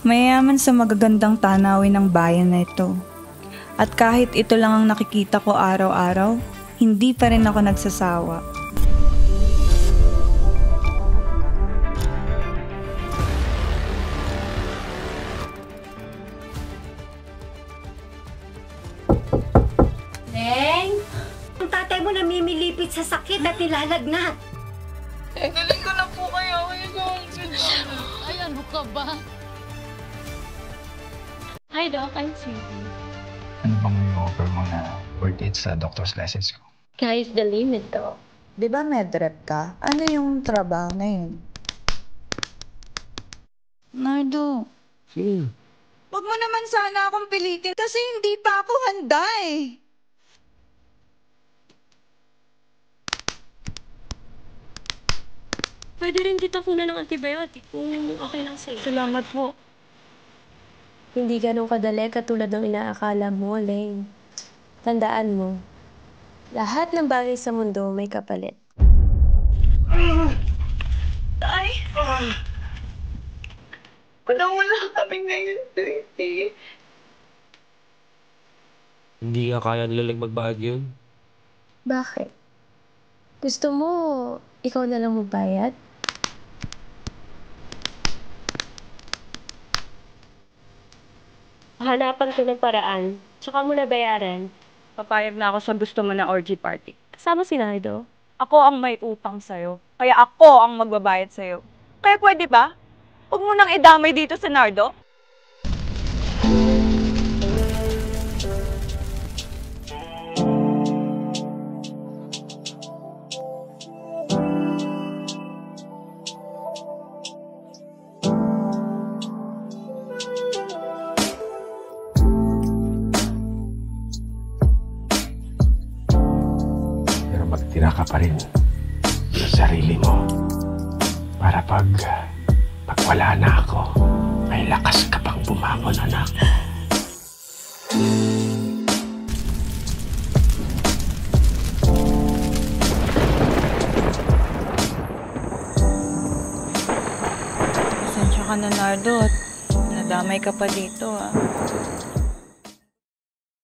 Mayayaman sa magagandang tanawin ng bayan na ito. At kahit ito lang ang nakikita ko araw-araw, hindi pa rin ako nagsasawa. Neng! Ang tatay mo namimilipit sa sakit at nilalagnat. Galing ko na po kayo. Ay, ano ka ba? Hi, Doc. I'm Sweetie. Ano bang i-offer mo na worth it sa doctor's license ko? Sky's the limit, Doc. Di ba medrep ka? Ano yung trabaho na yun? Nardo, wag mo naman sana akong pilitin kasi hindi pa ako handa eh. Pwede rin kita kunan ng antibiotic kung okay lang sa'yo. Salamat po. Hindi ganun kadali katulad ng inaakala mo, Lane. Tandaan mo, lahat ng bagay sa mundo may kapalit. Tay! Wala kami ngayon, Tracy. Hindi nga kaya nilalang magbayad yun. Bakit? Gusto mo ikaw na lang magbayad? Hanapan ko ng paraan. Tsaka mo na bayaran. Papayag na ako sa gusto mo na orgy party. Kasama si Nardo. Ako ang may utang sa'yo. Kaya ako ang magbabayad sa'yo. Kaya pwede ba? Huwag mo nang idamay dito sa Nardo. Pero magtira ka pa rin sa sarili mo. Para pag wala na ako, may lakas ka pang bumangon, anak. Pasensya ka na, Nardo. Nadamay ka pa dito, ah.